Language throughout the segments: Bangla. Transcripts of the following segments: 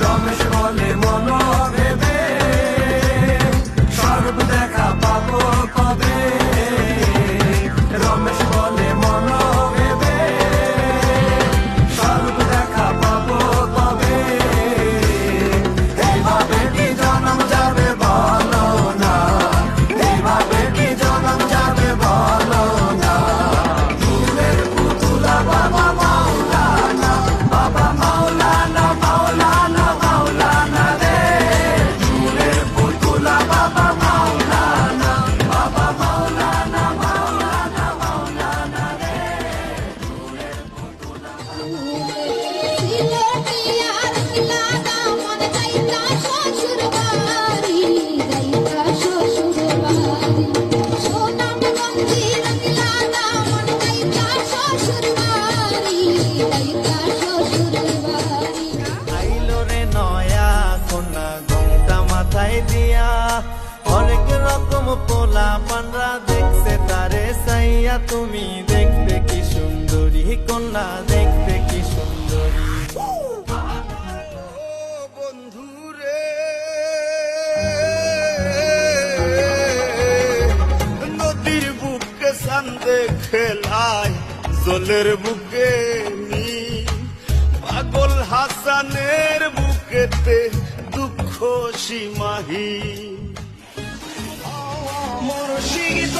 রমেশ বলে মনো ভেবে স্বর্গ দেখা পাবো কবে। রমেশ বলে মনো ভেবে স্বর্গ দেখা পাবো কবে। এইভাবে কি জনম যাবে বলো না, এইভাবে কি জনম যাবে বলো না। ফুলের পুতুলা বাবা মাওলানা, বাবা মাওলানা, মাওলানা, মাওলানা রে। ফুলের পুতুলা বাবা মাওলানা, বাবা মাওলানা, মাওলানা, মাওলানা রে। ফুলের পুতুলা আইলো রে নয়া কন্যা ঘোমটা মাথায় দিয়া, অনেক রকম পোলা পানরা দেখছে তারে সাইয়া। তুমি দেখতে কি সুন্দরী কন্যা, দেখতে কি সুন্দরী। বন্ধুরে নদীর বুকে সান্দে খেলায়, জলের বুকে নি পাগল হাসানের বুকেতে দুঃখ সীমাহি। মুর্শিদ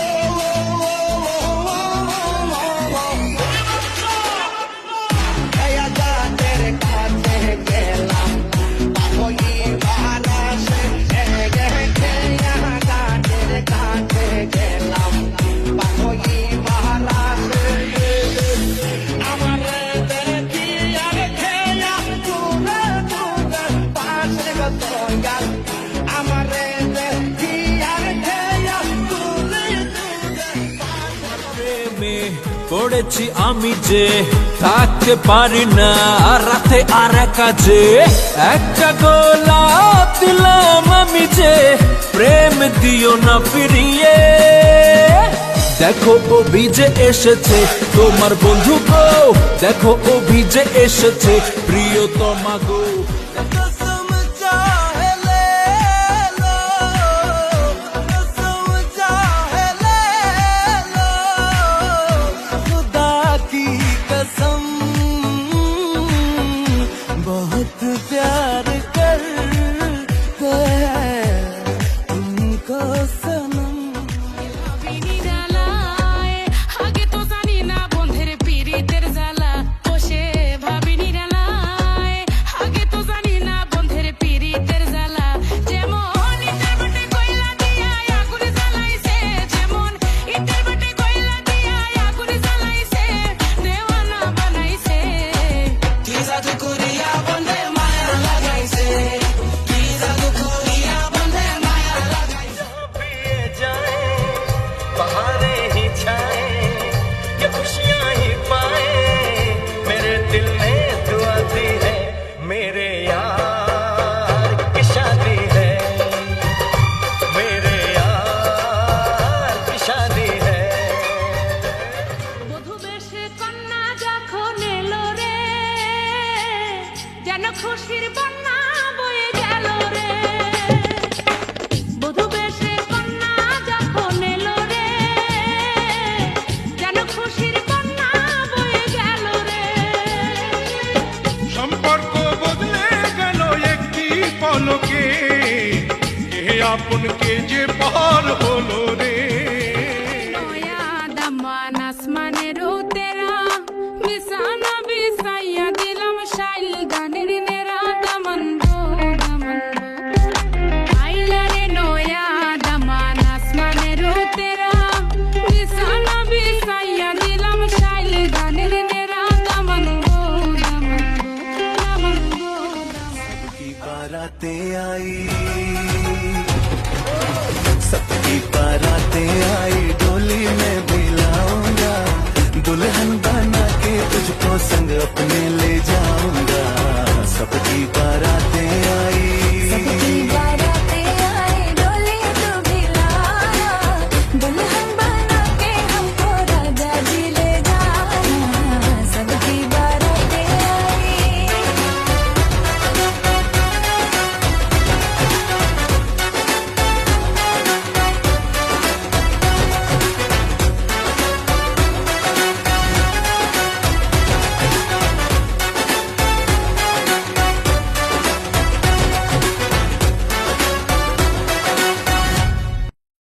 পড়েছি আমি যে থাকতে পারি না রাতে আর কাজে। একটা গোলাপ দিলাম আমি যে, প্রেম দিও না ফিরিয়ে। দেখো ও ভিজে এসেছে তোমার বন্ধু গো, দেখো ও ভিজে এসেছে প্রিয়তমা গো। बहुत प्यार करते हैं तुमको सनम। আগে তো জানি না বন্ধের পীড়িতের জ্বালা, বসে ভাবিনি ডালায়। আগে তো জানি না বন্ধের পীড়িতের জ্বালা, যেমন ইটের বাটে কয়লা দিয়া আগুন জ্বালাইছে, যেমন ইটের বাটে কয়লা দিয়া আগুন জ্বালাইছে, দেওয়ানা বানাইছে। কি জাদু করিয়া বন্ধে মায়া লাগাইছে, কি জাদু করিয়া বন্ধে মায়া লাগাইছে। पिए जाए बहारे ही छाए, ये खुशियां ही पाए, मेरे दिल ने दुआ दी है, मेरे यार की शादी है, मेरे यार की शादी है। বধূ বেশে কন্যা যখন এলো রে, যেন খুশির বন্যা বয়ে গেল রে। বধূ বেশে কন্যা যখন এলো রে, যেন খুশির বন্যা বয়ে গেল রে। সম্পর্ক বদলে গেল একটি পলকে, এ আপনকে যে পার হলো রে। নয়া দামান আসমানের তেরা, বিছানা বিছাইয়া দিলাম শাইল গানের নেরা। দামান গো দামান গো, আইলা রে নয়া দামান আসমানের তেরা, বিছানা বিছাইয়া দিলাম শাইল গানের নেরা। দামান গো দামান গো, দামান গো দামান। की बारातें आई, सबकी बारातें आई, डोली में बुलाऊंगा, दुल्हन बना के तुझको संग अपने ले जाऊंगा। सबकी बारातें